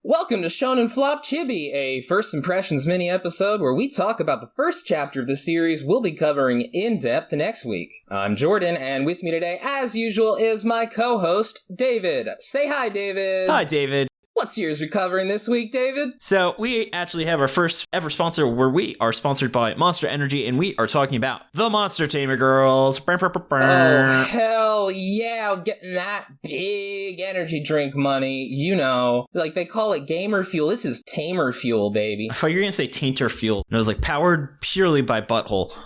Welcome to Shonen Flop Chibi, a First Impressions mini-episode where we talk about the first chapter of the series we'll be covering in depth next week. I'm Jordan, and with me today, as usual, is my co-host, David. Say hi, David. Hi, David. What series are we covering this week, David? So we actually have our first ever sponsor where we are sponsored by Monster Energy, and we are talking about the Monster Tamer Girls. Oh, hell yeah, getting that big energy drink money, you know. Like, they call it gamer fuel. This is tamer fuel, baby. I thought you were going to say tainter fuel, and it was like powered purely by butthole.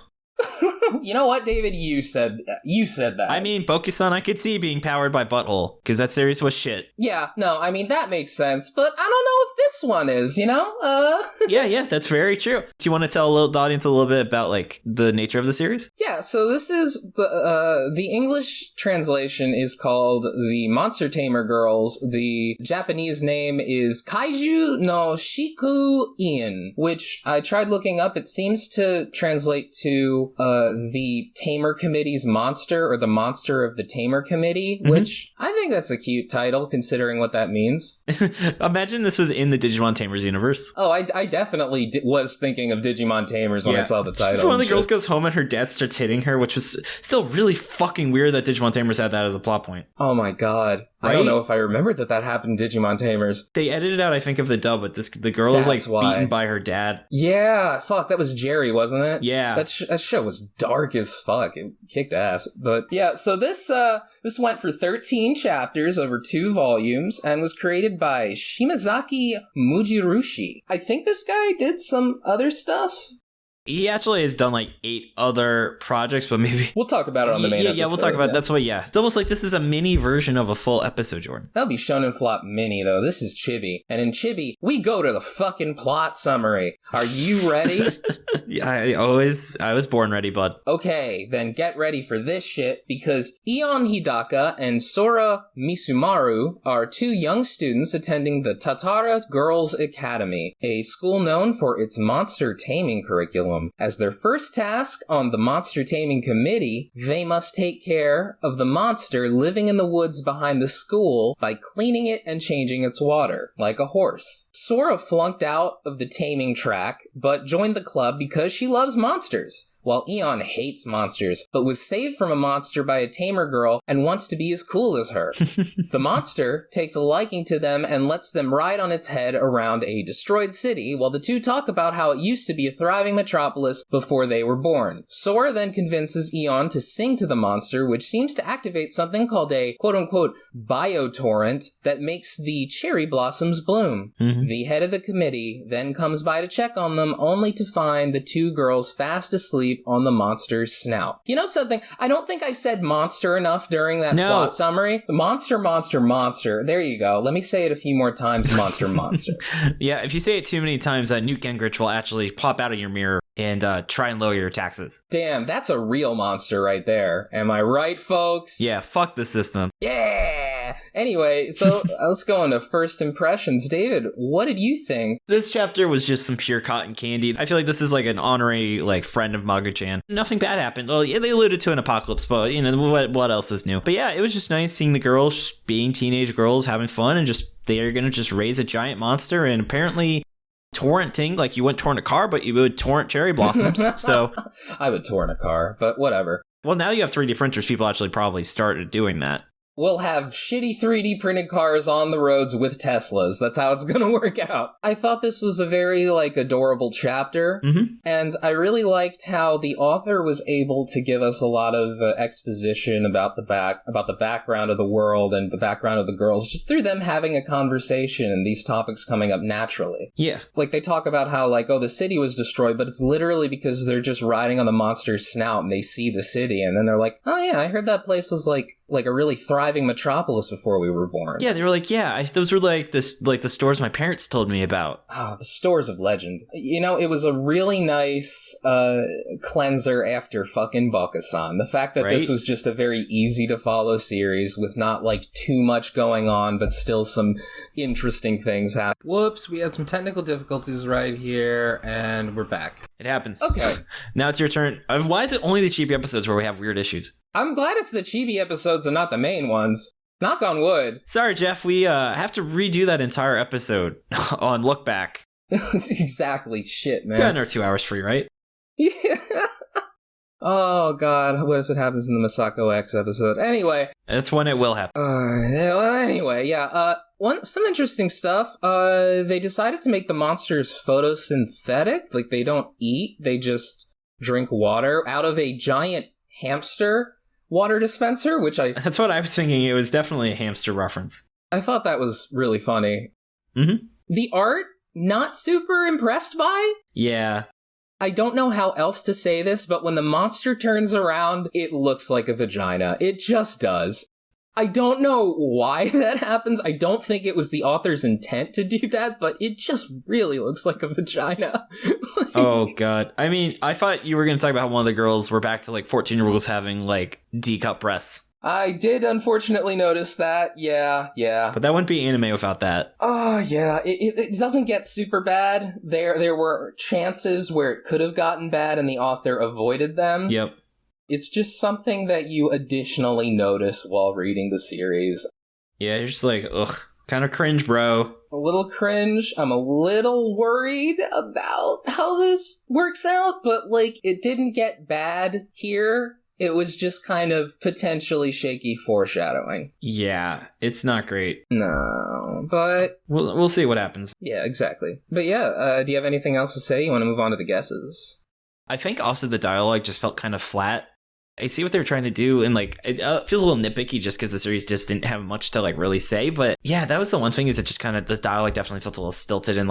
You know what, David? You said that. I mean, Bokusan I could see being powered by butthole, because that series was shit. Yeah, no, I mean, that makes sense, but I don't know if this one is, you know? Yeah, that's very true. Do you want to tell the audience a little bit about, like, the nature of the series? Yeah, so this is, the English translation is called the Monster Tamer Girls. The Japanese name is Kaiju no Shiku-in, which I tried looking up. It seems to translate to, the Tamer Committee's monster, or the monster of the Tamer Committee, which I think that's a cute title, considering what that means. Imagine this was in the Digimon Tamers universe. Oh, I definitely was thinking of Digimon Tamers when I saw the title. One of the girls goes home and her dad starts hitting her, which was still really fucking weird that Digimon Tamers had that as a plot point. Oh my god. Right? I don't know if I remembered that happened in Digimon Tamers. They edited out, I think, of the dub, but the girl is like beaten by her dad. Yeah, fuck, that was Jerry, wasn't it? Yeah. That show was dark as fuck. It kicked ass. But yeah, so this went for 13 chapters over 2 volumes and was created by Shimazaki Mujirushi. I think this guy did some other stuff. He actually has done like 8 other projects, but maybe we'll talk about it on the main episode. Yeah, we'll talk about it. That's why, yeah. It's almost like this is a mini version of a full episode, Jordan. That'll be Shonen Flop Mini, though. This is Chibi. And in Chibi, we go to the fucking plot summary. Are you ready? Yeah, I was born ready, bud. Okay, then get ready for this shit, because Ion Hidaka and Sora Misumaru are 2 young students attending the Tatara Girls Academy, a school known for its monster taming curriculum. As their first task on the Monster Taming Committee, they must take care of the monster living in the woods behind the school by cleaning it and changing its water, like a horse. Sora flunked out of the taming track, but joined the club because she loves monsters, while Eon hates monsters, but was saved from a monster by a tamer girl and wants to be as cool as her. The monster takes a liking to them and lets them ride on its head around a destroyed city, while the 2 talk about how it used to be a thriving metropolis before they were born. Sora then convinces Eon to sing to the monster, which seems to activate something called a quote-unquote biotorrent that makes the cherry blossoms bloom. The head of the committee then comes by to check on them, only to find the 2 girls fast asleep on the monster's snout. You know something? I don't think I said monster enough during that plot summary. Monster, monster, monster. There you go. Let me say it a few more times. Monster, monster. Yeah, if you say it too many times, Newt Gingrich will actually pop out of your mirror and try and lower your taxes. Damn, that's a real monster right there. Am I right, folks? Yeah, fuck the system. Yeah! Anyway, so let's go into first impressions. David, what did you think? This chapter was just some pure cotton candy. I feel like this is like an honorary like friend of Manga-chan. Nothing bad happened. Well, yeah, they alluded to an apocalypse, but you know, what else is new? But yeah, it was just nice seeing the girls being teenage girls having fun and just they're gonna just raise a giant monster and apparently torrenting, like you wouldn't torrent a car, but you would torrent cherry blossoms. So I would torrent a car, but whatever. Well, now you have 3D printers. People actually probably started doing that. We'll have shitty 3D printed cars on the roads with Teslas. That's how it's gonna work out. I thought this was a very, adorable chapter. And I really liked how the author was able to give us a lot of exposition about the background of the world and the background of the girls, just through them having a conversation and these topics coming up naturally. Yeah. Like, they talk about how, the city was destroyed, but it's literally because they're just riding on the monster's snout and they see the city, and then they're like, oh yeah, I heard that place was like a really thriving metropolis before we were born. Yeah, they were like, those were the stores my parents told me about. Ah, the stores of legend. You know, it was a really nice cleanser after fucking Bakusan. The fact that this was just a very easy to follow series with not too much going on, but still some interesting things happen. Whoops, we had some technical difficulties right here, and we're back. It happens. Okay. Now it's your turn. Why is it only the cheap episodes where we have weird issues? I'm glad it's the chibi episodes and not the main ones. Knock on wood. Sorry, Jeff, we have to redo that entire episode on Look Back. Exactly. Shit, man. We got another 2 hours free, right? Yeah. Oh, God. What if it happens in the Masako X episode? Anyway. That's when it will happen. Anyway, yeah. Some interesting stuff. They decided to make the monsters photosynthetic. Like, they don't eat. They just drink water out of a giant hamster water dispenser, which That's what I was thinking. It was definitely a hamster reference. I thought that was really funny. Mm-hmm. The art, not super impressed by? Yeah. I don't know how else to say this, but when the monster turns around, it looks like a vagina. It just does. I don't know why that happens. I don't think it was the author's intent to do that, but it just really looks like a vagina. Oh, God. I mean, I thought you were going to talk about how one of the girls were back to, 14-year-olds having, D-cup breasts. I did unfortunately notice that. Yeah. But that wouldn't be anime without that. Oh, yeah. It doesn't get super bad. There were chances where it could have gotten bad and the author avoided them. Yep. It's just something that you additionally notice while reading the series. Yeah, you're just like, ugh, kind of cringe, bro. A little cringe. I'm a little worried about how this works out, but, it didn't get bad here. It was just kind of potentially shaky foreshadowing. Yeah, it's not great. No, but... We'll see what happens. Yeah, exactly. But yeah, do you have anything else to say? You want to move on to the guesses? I think also the dialogue just felt kind of flat. I see what they were trying to do, and it feels a little nitpicky just because the series just didn't have much to really say. But yeah, that was the one thing, is it just kind of, this dialogue definitely felt a little stilted, and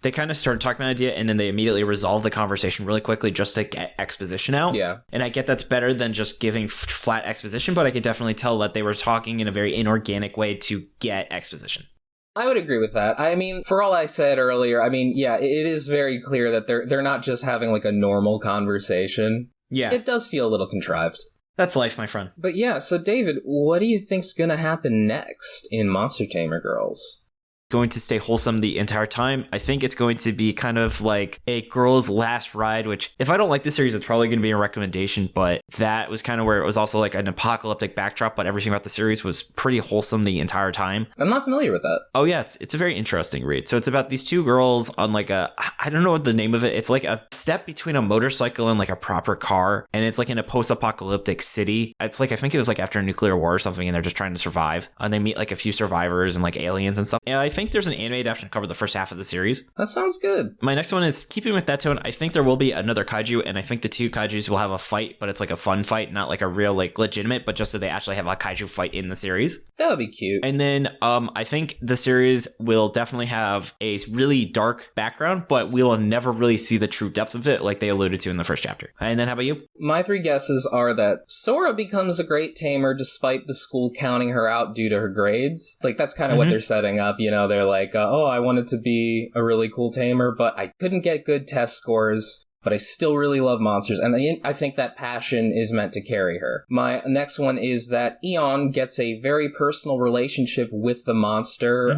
they kind of started talking about an idea and then they immediately resolved the conversation really quickly just to get exposition out. Yeah. And I get that's better than just giving flat exposition, but I could definitely tell that they were talking in a very inorganic way to get exposition. I would agree with that. I mean, for all I said earlier, yeah, it is very clear that they're not just having a normal conversation. Yeah. It does feel a little contrived. That's life, my friend. But yeah, so David, what do you think's gonna happen next in Monster Tamer Girls? Going to stay wholesome the entire time. I think it's going to be kind of like a girl's last ride, which if I don't like the series, it's probably going to be a recommendation, but that was kind of where it was also an apocalyptic backdrop, but everything about the series was pretty wholesome the entire time. I'm not familiar with that. Oh yeah, it's a very interesting read. So it's about these two girls on I don't know what the name of it. It's a step between a motorcycle and a proper car, and it's in a post-apocalyptic city. It's I think it was after a nuclear war or something, and they're just trying to survive, and they meet a few survivors and aliens and stuff. And I think there's an anime adaptation to cover the first half of the series. That sounds good. My next one is keeping with that tone. I think there will be another kaiju, and I think the two kaijus will have a fight, but it's a fun fight, not a real legitimate, but just so they actually have a kaiju fight in the series. That would be cute. And then I think the series will definitely have a really dark background, but we will never really see the true depths of it like they alluded to in the first chapter. And then how about you? My three guesses are that Sora becomes a great tamer despite the school counting her out due to her grades. That's kind of what they're setting up. They're oh, I wanted to be a really cool tamer, but I couldn't get good test scores, but I still really love monsters. And I think that passion is meant to carry her. My next one is that Eon gets a very personal relationship with the monster,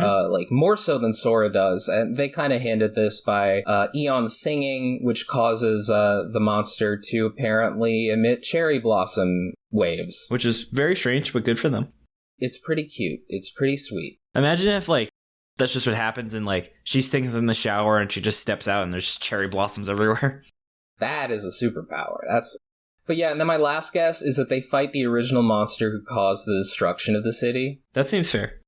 more so than Sora does. And they kind of hinted this by Eon singing, which causes the monster to apparently emit cherry blossom waves. Which is very strange, but good for them. It's pretty cute. It's pretty sweet. Imagine if, that's just what happens, and she sings in the shower and she just steps out and there's cherry blossoms everywhere. That is a superpower. But yeah, and then my last guess is that they fight the original monster who caused the destruction of the city. That seems fair.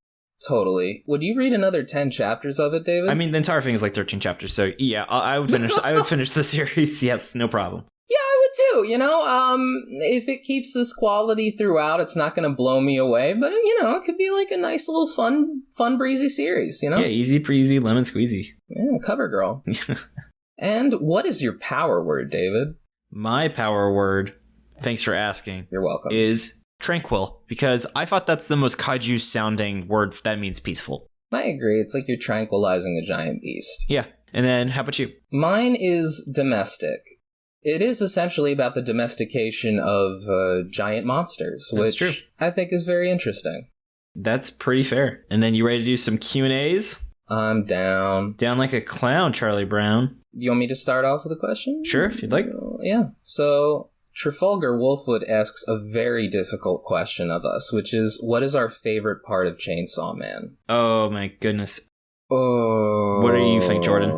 Totally. Would you read another 10 chapters of it, David? I mean, the entire thing is 13 chapters, so yeah, I would finish. I would finish the series. Yes, no problem. Yeah, I would too. If it keeps this quality throughout, it's not going to blow me away. But it could be a nice little fun breezy series. Yeah, easy breezy, lemon squeezy. Yeah, cover girl. And what is your power word, David? My power word, thanks for asking. You're welcome. Is tranquil, because I thought that's the most kaiju sounding word that means peaceful. I agree. It's you're tranquilizing a giant beast. Yeah. And then how about you? Mine is domestic. It is essentially about the domestication of giant monsters, which I think is very interesting. That's pretty fair. And then you ready to do some Q&As? I'm down. Down like a clown, Charlie Brown. You want me to start off with a question? Sure, if you'd like. Yeah. So, Trafalgar Wolfwood asks a very difficult question of us, which is, what is our favorite part of Chainsaw Man? Oh my goodness. Oh. What do you think, Jordan?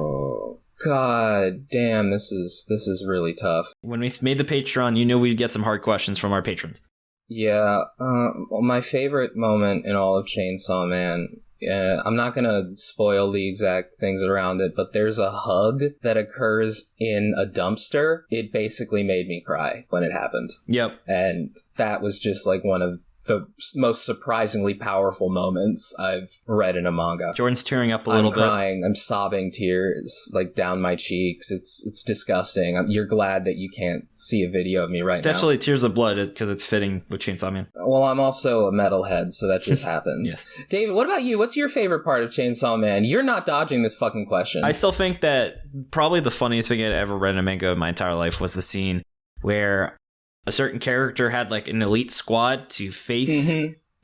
God damn, this is really tough. When we made the Patreon, you knew we'd get some hard questions from our patrons. Yeah, well, my favorite moment in all of Chainsaw Man, I'm not gonna spoil the exact things around it, but there's a hug that occurs in a dumpster. It basically made me cry when it happened. Yep. And that was just like one of the most surprisingly powerful moments I've read in a manga. Jordan's tearing up a little bit. I'm crying. I'm sobbing tears like down my cheeks. It's disgusting. You're glad that you can't see a video of me right now. It's actually tears of blood because it's fitting with Chainsaw Man. Well, I'm also a metalhead, so that just happens. Yes. David, what about you? What's your favorite part of Chainsaw Man? You're not dodging this fucking question. I still think that probably the funniest thing I'd ever read in a manga in my entire life was the scene where a certain character had like an elite squad to face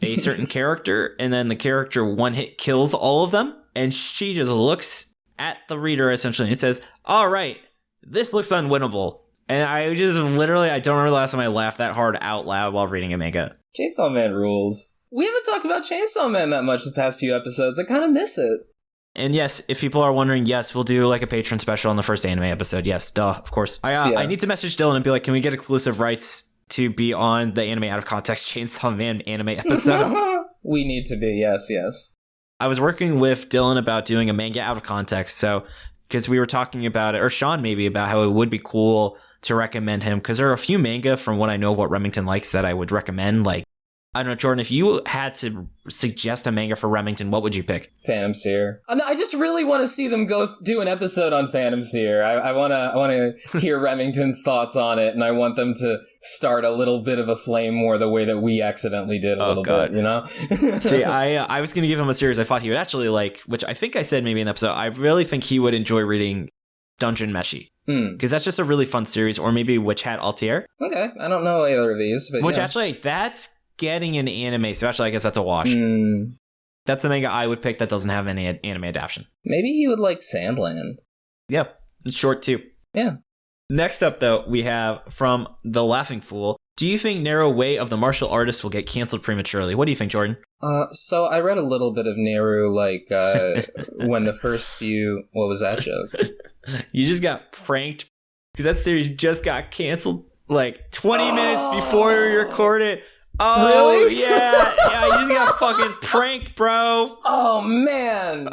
a certain character, and then the character one hit kills all of them, and she just looks at the reader essentially and says, all right, this looks unwinnable. And I just literally, I don't remember the last time I laughed that hard out loud while reading a manga. Chainsaw Man rules. We haven't talked about Chainsaw Man that much the past few episodes. I kind of miss it. And yes, if people are wondering, yes, we'll do like a patron special on the first anime episode. Yes, duh, of course. I need to message Dylan and be like, can we get exclusive rights to be on the Anime Out of Context Chainsaw Man anime episode? We need to be, yes. I was working with Dylan about doing a manga out of context, so because we were talking about it, or Sean maybe, about how it would be cool to recommend him, because there are a few manga from what I know what Remington likes that I would recommend. Like, I don't know, Jordan, if you had to suggest a manga for Remington, what would you pick? Phantom Seer. I just really want to see them go do an episode on Phantom Seer. I want to hear Remington's thoughts on it, and I want them to start a little bit of a flame war the way that we accidentally did a little bit, you know? See, I was going to give him a series I thought he would actually like, which I think I said maybe in the episode. I really think he would enjoy reading Dungeon Meshi. Because that's just a really fun series, or maybe Witch Hat Altier. Okay, I don't know either of these, but which actually, that's getting an anime, so actually I guess that's a wash. That's the manga I would pick that doesn't have any anime adaptation. Maybe you would like Sandland. Yep, it's short too. Yeah. Next up, though, we have from The Laughing Fool. Do you think Narrow Way of the Martial Artist will get canceled prematurely? What do you think, Jordan? So I read a little bit of Neru, like, when the first few... What was that joke? You just got pranked because that series just got canceled like 20 minutes before we recorded. Oh, really? Yeah, you just got fucking pranked, bro. Oh, man.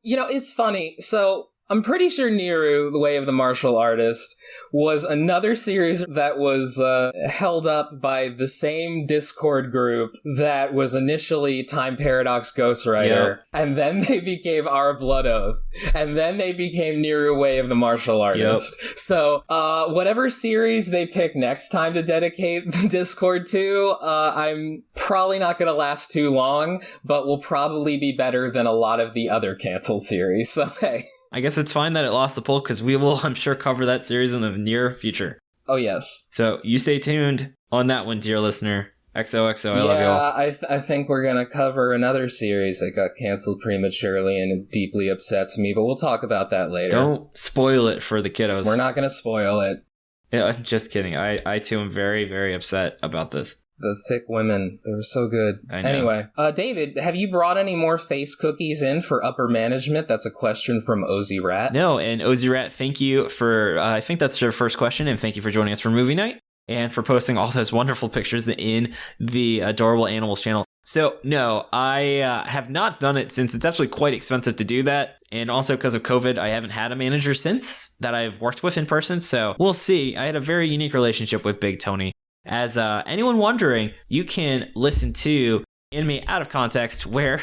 You know, it's funny. So... I'm pretty sure Neru, The Way of the Martial Artist, was another series that was held up by the same Discord group that was initially Time Paradox Ghostwriter, and then they became Our Blood Oath, and then they became Neru, Way of the Martial Artist. So, whatever series they pick next time to dedicate the Discord to, I'm probably not going to last too long, but will probably be better than a lot of the other canceled series, so hey. I guess it's fine that it lost the poll because we will, I'm sure, cover that series in the near future. Oh, yes. So you stay tuned on that one, dear listener. XOXO, I love you all. I think we're going to cover another series that got canceled prematurely and it deeply upsets me, but we'll talk about that later. Don't spoil it for the kiddos. We're not going to spoil it. Yeah, just kidding. I too am very, very upset about this. The thick women. They were so good. I know. Anyway, David, have you brought any more face cookies in for upper management? That's a question from Ozzy Rat. No, and Ozzy Rat, thank you for, I think that's your first question, and thank you for joining us for movie night, and for posting all those wonderful pictures in the Adorable Animals channel. So, no, I have not done it since it's actually quite expensive to do that, and also because of COVID, I haven't had a manager since that I've worked with in person, so we'll see. I had a very unique relationship with Big Tony. As anyone wondering, you can listen to Anime Out of Context, where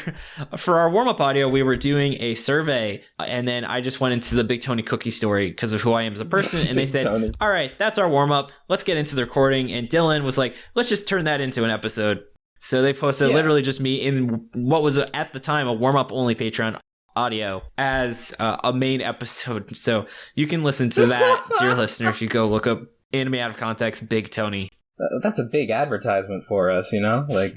for our warm-up audio, we were doing a survey, and then I just went into the Big Tony cookie story because of who I am as a person, and they said, Tony. All right, that's our warm-up, let's get into the recording, and Dylan was like, let's just turn that into an episode. So they posted literally just me in what was at the time a warm-up only Patreon audio as a main episode, so you can listen to that, dear listener, if you go look up Anime Out of Context, Big Tony. That's a big advertisement for us, you know? Like,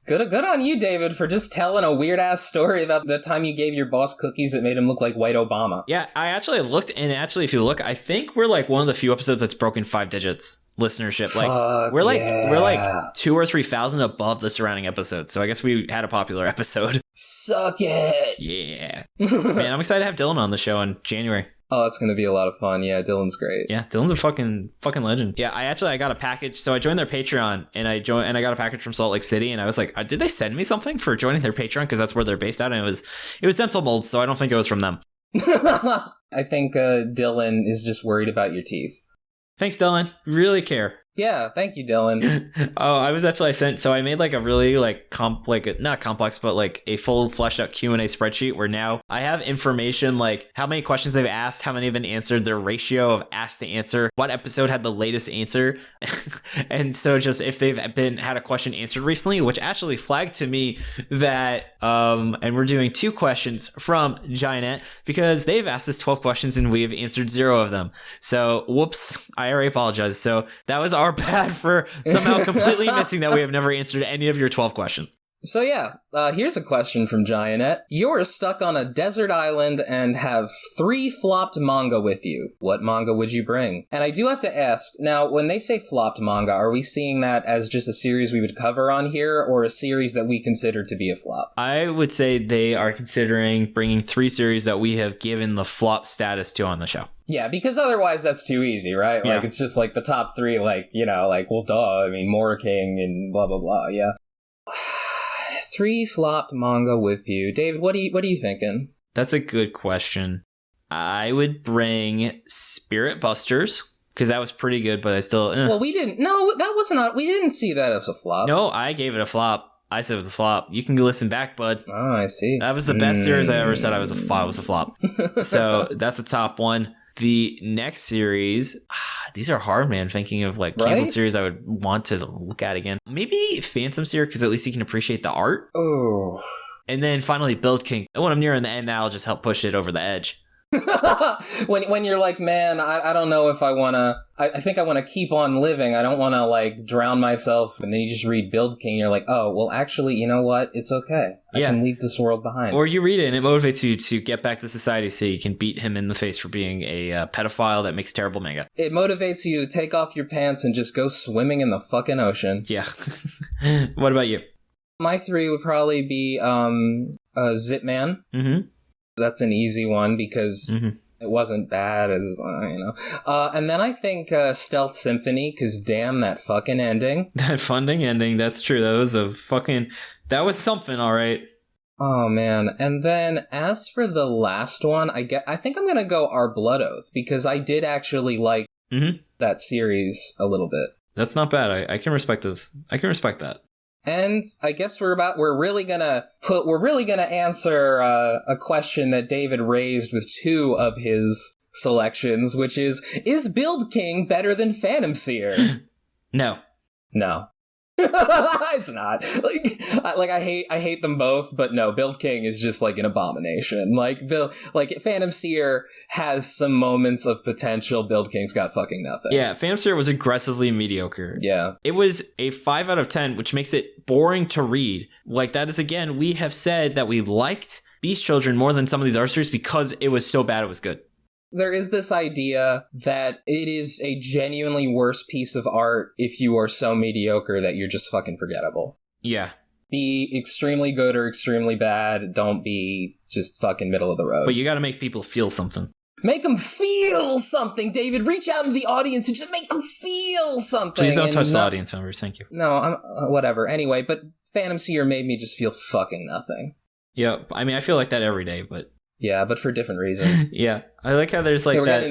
Good on you, David, for just telling a weird-ass story about the time you gave your boss cookies that made him look like white Obama. Yeah, I actually looked, and actually, if you look, I think we're like one of the few episodes that's broken 5 digits listenership. Like we're like 2,000 or 3,000 above the surrounding episodes. So I guess we had a popular episode. Suck it. Yeah. Man, I'm excited to have Dylan on the show in January. Oh, that's going to be a lot of fun. Yeah, Dylan's great. Yeah, Dylan's a fucking legend. Yeah, I got a package. So I joined their Patreon, and I got a package from Salt Lake City, and I was like, did they send me something for joining their Patreon? Because that's where they're based out, and it was dental molds, so I don't think it was from them. I think Dylan is just worried about your teeth. Thanks, Dylan. Really care. Yeah, thank you, Dylan. So I made like a really like not complex, but like a full fleshed out Q&A spreadsheet where now I have information like how many questions they've asked, how many have been answered, their ratio of asked to answer, what episode had the latest answer. And so just if they've had a question answered recently, which actually flagged to me that, and we're doing 2 questions from Giant because they've asked us 12 questions and we've answered 0 of them. So whoops, I already apologize. So that was our bad for somehow completely missing that we have never answered any of your 12 questions. So yeah, here's a question from Gianette. You're stuck on a desert island and have 3 flopped manga with you. What manga would you bring? And I do have to ask, now, when they say flopped manga, are we seeing that as just a series we would cover on here, or a series that we consider to be a flop? I would say they are considering bringing 3 series that we have given the flop status to on the show. Yeah, because otherwise that's too easy, right? Yeah. Like, it's just like the top 3, like, you know, like, well, duh, I mean, Mora King and blah, blah, blah, yeah. 3 flopped manga with you. David, what are you thinking? That's a good question. I would bring Spirit Busters, because that was pretty good, but I still... Well, we didn't see that as a flop. No, I gave it a flop. I said it was a flop. You can go listen back, bud. Oh, I see. That was the best series I ever said I was a flop. So that's the top one. The next series, these are hard, man. Thinking of like canceled series I would want to look at again. Maybe Phantom Seer, because at least you can appreciate the art. Oh. And then finally Build King. When I'm nearing the end, that'll just help push it over the edge. when you're like, man, I don't know if I want to, I think I want to keep on living. I don't want to like drown myself. And then you just read Build King and you're like, oh, well, actually, you know what? It's okay. I can leave this world behind. Or you read it and it motivates you to get back to society so you can beat him in the face for being a pedophile that makes terrible manga. It motivates you to take off your pants and just go swimming in the fucking ocean. Yeah. What about you? My 3 would probably be Zip Man. Mm-hmm. That's an easy one because it wasn't bad as, and then I think Stealth Symphony, because damn that fucking ending. That funding ending, that's true. That was something, all right. Oh, man. And then as for the last one, I think I'm going to go Our Blood Oath, because I did actually like that series a little bit. That's not bad. I can respect this. I can respect that. And I guess we're really gonna answer a question that David raised with 2 of his selections, which is Build King better than Phantom Seer? No. It's not. I hate them both, but no, Build King is just like an abomination. Like Phantom Seer has some moments of potential. Build King's got fucking nothing. Yeah, Phantom Seer was aggressively mediocre. Yeah. It was a 5 out of 10, which makes it boring to read. Like, that is, again, we have said that we liked Beast Children more than some of these art series because it was so bad it was good. There is this idea that it is a genuinely worse piece of art if you are so mediocre that you're just fucking forgettable. Yeah. Be extremely good or extremely bad. Don't be just fucking middle of the road. But you gotta make people feel something. Make them feel something, David. Reach out into the audience and just make them feel something. Please don't touch the audience members. Thank you. No, whatever. Anyway, but Phantom Seer made me just feel fucking nothing. Yeah, I mean, I feel like that every day, but... Yeah, but for different reasons. Yeah, I like how there's like that...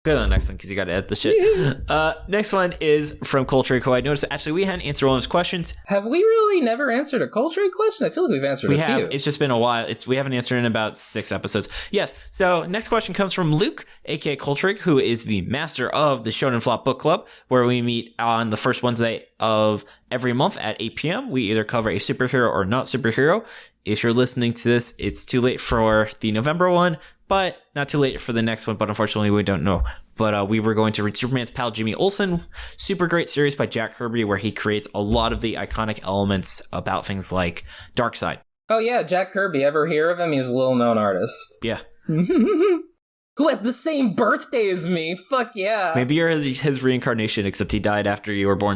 Go to the next one, because you got to edit the shit. Next one is from Coltrane. I noticed, actually, we hadn't answered one of his questions. Have we really never answered a Coltrane question? I feel like we've answered a few. It's just been a while. We haven't answered in about 6 episodes. Yes, so next question comes from Luke, a.k.a. Coltrane, who is the master of the Shonen Flop Book Club, where we meet on the first Wednesday of every month at 8 p.m. We either cover a superhero or not superhero. If you're listening to this, it's too late for the November one, but not too late for the next one, but unfortunately we don't know. But we were going to read Superman's pal Jimmy Olsen. Super great series by Jack Kirby where he creates a lot of the iconic elements about things like Darkseid. Oh yeah, Jack Kirby. Ever hear of him? He's a little-known artist. Yeah. Who has the same birthday as me? Fuck yeah. Maybe you're his reincarnation, except he died after you were born.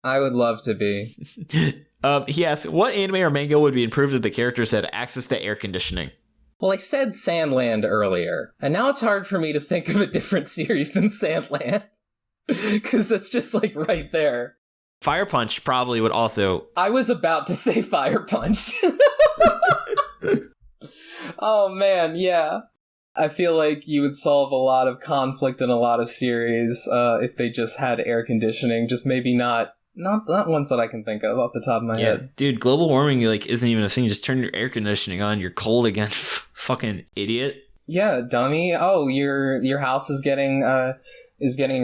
I would love to be. He asks, what anime or manga would be improved if the characters had access to air conditioning? Well, I said Sandland earlier, and now it's hard for me to think of a different series than Sandland. Because it's just, like, right there. Fire Punch probably would also... I was about to say Fire Punch. Oh, man, yeah. I feel like you would solve a lot of conflict in a lot of series if they just had air conditioning. Just maybe not ones that I can think of off the top of my head. Dude, global warming like isn't even a thing. Just turn your air conditioning on. You're cold again. Fucking idiot. Yeah, dummy. Oh, your house is getting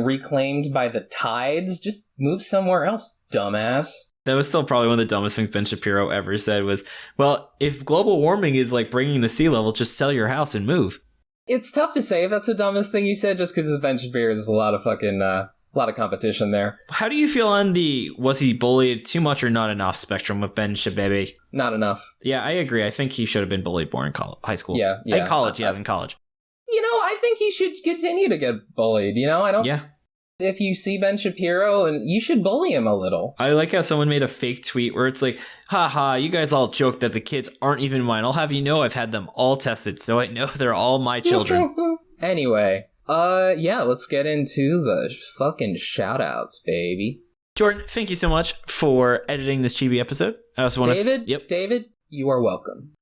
reclaimed by the tides. Just move somewhere else, dumbass. That was still probably one of the dumbest things Ben Shapiro ever said was, well, if global warming is like bringing the sea level, just sell your house and move. It's tough to say if that's the dumbest thing you said, just because it's Ben Shapiro. There's a lot of fucking, a lot of competition there. How do you feel on the was he bullied too much or not enough spectrum with Ben Shapiro? Not enough. Yeah, I agree. I think he should have been bullied more in high school. Yeah. In college, in college. You know, I think he should continue to get bullied, you know? I don't... Yeah. If you see Ben Shapiro, and you should bully him a little. I like how someone made a fake tweet where it's like, haha, you guys all joke that the kids aren't even mine. I'll have you know I've had them all tested, so I know they're all my children. Anyway, yeah, let's get into the fucking shout-outs, baby. Jordan, thank you so much for editing this chibi episode. I also want David, you are welcome.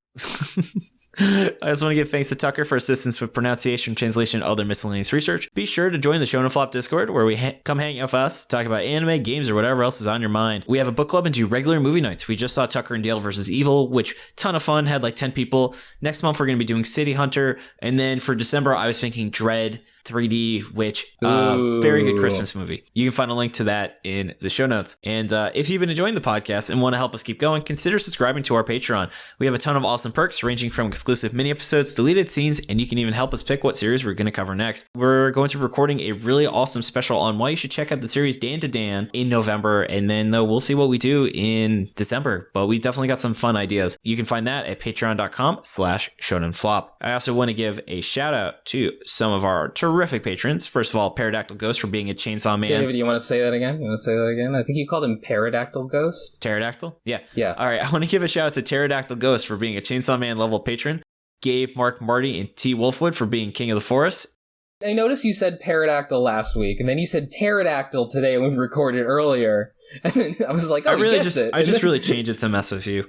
I also want to give thanks to Tucker for assistance with pronunciation, translation, and other miscellaneous research. Be sure to join the Shonen Flop Discord, where we come hang out with us, talk about anime, games, or whatever else is on your mind. We have a book club and do regular movie nights. We just saw Tucker and Dale vs. Evil, which ton of fun, had like 10 people. Next month, we're going to be doing City Hunter. And then for December, I was thinking Dread 3D, which very good Christmas movie. You can find a link to that in the show notes. And if you've been enjoying the podcast and want to help us keep going, consider subscribing to our Patreon. We have a ton of awesome perks ranging from exclusive mini episodes, deleted scenes, and you can even help us pick what series we're going to cover next. We're going to be recording a really awesome special on why you should check out the series Dan to Dan in November, and then we'll see what we do in December. But we definitely got some fun ideas. You can find that at patreon.com/shonenflop. I also want to give a shout out to some of our terrific patrons. First of all, Pterodactyl Ghost for being a chainsaw man. David, you want to say that again? I think you called him Pterodactyl Ghost. Pterodactyl? Yeah. All right, I want to give a shout out to Pterodactyl Ghost for being a chainsaw man level patron. Gabe, Mark, Marty, and T. Wolfwood for being king of the forest. I noticed you said pterodactyl last week, and then you said pterodactyl today when we recorded earlier. And then I was like, I just really changed it to mess with you.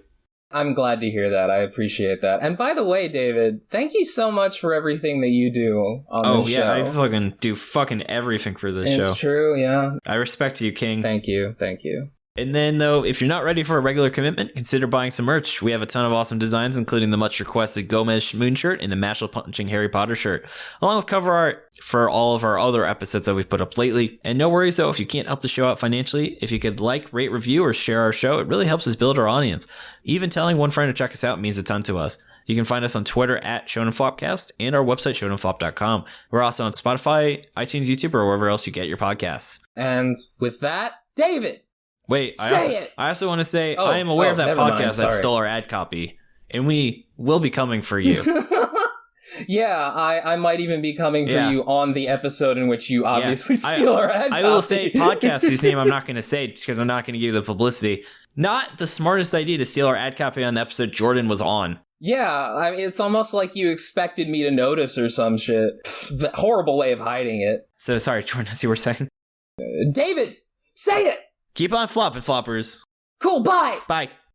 I'm glad to hear that. I appreciate that. And by the way, David, thank you so much for everything that you do on this show. I fucking do everything for this show. It's true, yeah. I respect you, King. Thank you. And then, though, if you're not ready for a regular commitment, consider buying some merch. We have a ton of awesome designs, including the much-requested Gomez Moon shirt and the Mashal Punching Harry Potter shirt, along with cover art for all of our other episodes that we've put up lately. And no worries, though, if you can't help the show out financially, if you could like, rate, review, or share our show, it really helps us build our audience. Even telling one friend to check us out means a ton to us. You can find us on Twitter at ShonenFlopcast and our website, ShonenFlop.com. We're also on Spotify, iTunes, YouTube, or wherever else you get your podcasts. And with that, David! Wait, I also want to say I am aware of that podcast that stole our ad copy, and we will be coming for you. Yeah, I might even be coming for you on the episode in which you obviously steal our ad copy. I will say podcast whose name I'm not going to say because I'm not going to give you the publicity. Not the smartest idea to steal our ad copy on the episode Jordan was on. Yeah, I mean, it's almost like you expected me to notice or some shit. The horrible way of hiding it. So sorry, Jordan, as you were saying. David, say it! Keep on flopping, floppers. Cool, bye! Bye.